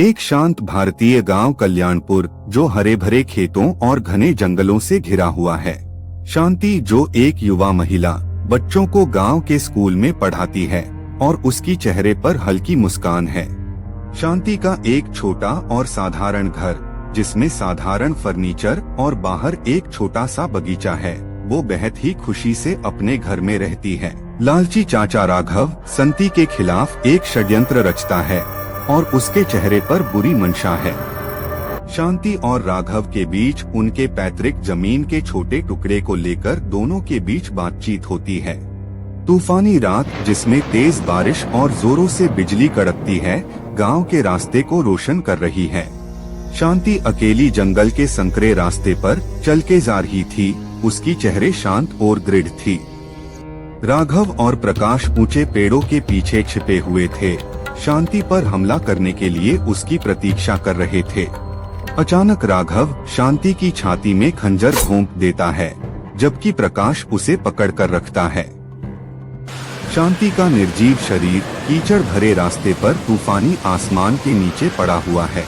एक शांत भारतीय गांव कल्याणपुर, जो हरे भरे खेतों और घने जंगलों से घिरा हुआ है। शांति, जो एक युवा महिला, बच्चों को गांव के स्कूल में पढ़ाती है और उसकी चेहरे पर हल्की मुस्कान है। शांति का एक छोटा और साधारण घर, जिसमें साधारण फर्नीचर और बाहर एक छोटा सा बगीचा है, वो बेहद ही खुशी से अपने घर में रहती है। लालची चाचा राघव संती के खिलाफ एक षड्यंत्र रचता है और उसके चेहरे पर बुरी मंशा है। शांति और राघव के बीच उनके पैतृक जमीन के छोटे टुकड़े को लेकर दोनों के बीच बातचीत होती है। तूफानी रात, जिसमें तेज बारिश और जोरों से बिजली कड़कती है, गांव के रास्ते को रोशन कर रही है। शांति अकेली जंगल के संकरे रास्ते पर चल के जा रही थी। उसकी चेहरे शांत और दृढ़ थी। राघव और प्रकाश ऊंचे पेड़ों के पीछे छिपे हुए थे, शांति पर हमला करने के लिए उसकी प्रतीक्षा कर रहे थे। अचानक राघव शांति की छाती में खंजर घोंप देता है, जबकि प्रकाश उसे पकड़कर रखता है। शांति का निर्जीव शरीर कीचड़ भरे रास्ते पर तूफानी आसमान के नीचे पड़ा हुआ है।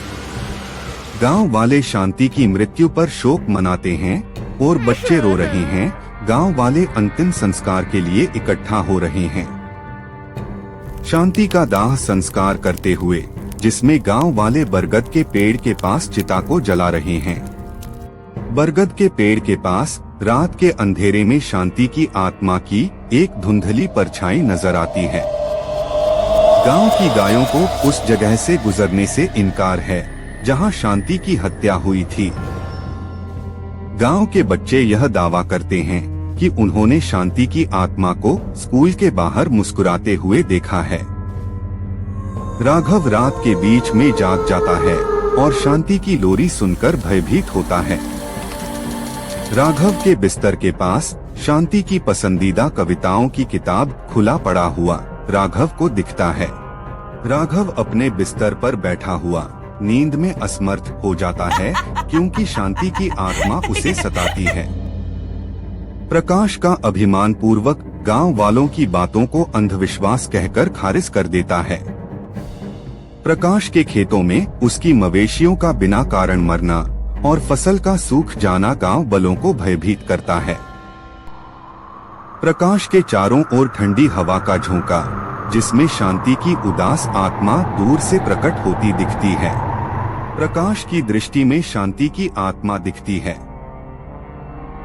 गांव वाले शांति की मृत्यु पर शोक मनाते हैं और बच्चे रो रहे हैं। गांव वाले अंतिम संस्कार के लिए इकट्ठा हो रहे हैं। शांति का दाह संस्कार करते हुए, जिसमें गांव वाले बरगद के पेड़ के पास चिता को जला रहे हैं। बरगद के पेड़ के पास रात के अंधेरे में शांति की आत्मा की एक धुंधली परछाई नजर आती है। गांव की गायों को उस जगह से गुजरने से इनकार है जहां शांति की हत्या हुई थी। गांव के बच्चे यह दावा करते हैं कि उन्होंने शांति की आत्मा को स्कूल के बाहर मुस्कुराते हुए देखा है। राघव रात के बीच में जाग जाता है और शांति की लोरी सुनकर भयभीत होता है। राघव के बिस्तर के पास शांति की पसंदीदा कविताओं की किताब खुला पड़ा हुआ राघव को दिखता है। राघव अपने बिस्तर पर बैठा हुआ नींद में असमर्थ हो जाता है, क्योंकि शांति की आत्मा उसे सताती है। प्रकाश का अभिमान पूर्वक गांव वालों की बातों को अंधविश्वास कहकर खारिज कर देता है। प्रकाश के खेतों में उसकी मवेशियों का बिना कारण मरना और फसल का सूख जाना गांव वालों को भयभीत करता है। प्रकाश के चारों ओर ठंडी हवा का झोंका, जिसमें शांति की उदास आत्मा दूर से प्रकट होती दिखती है। प्रकाश की दृष्टि में शांति की आत्मा दिखती है,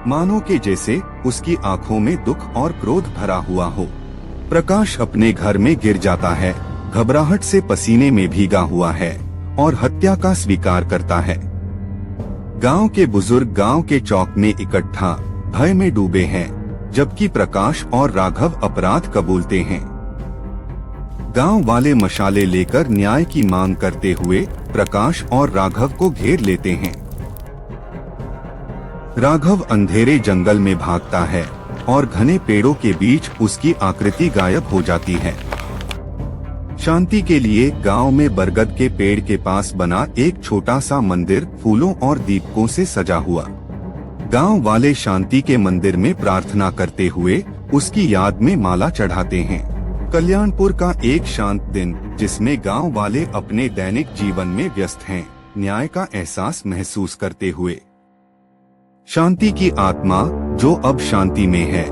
मानो के जैसे उसकी आंखों में दुख और क्रोध भरा हुआ हो। प्रकाश अपने घर में गिर जाता है, घबराहट से पसीने में भीगा हुआ है और हत्या का स्वीकार करता है। गांव के बुजुर्ग गांव के चौक में इकट्ठा भय में डूबे हैं, जबकि प्रकाश और राघव अपराध कबूलते हैं। गांव वाले मशाले लेकर न्याय की मांग करते हुए प्रकाश और राघव को घेर लेते हैं। राघव अंधेरे जंगल में भागता है और घने पेड़ों के बीच उसकी आकृति गायब हो जाती है। शांति के लिए गांव में बरगद के पेड़ के पास बना एक छोटा सा मंदिर फूलों और दीपकों से सजा हुआ। गांव वाले शांति के मंदिर में प्रार्थना करते हुए उसकी याद में माला चढ़ाते हैं। कल्याणपुर का एक शांत दिन, जिसमें गांव वाले अपने दैनिक जीवन में व्यस्त हैं, न्याय का एहसास महसूस करते हुए। शांति की आत्मा, जो अब शांति में है,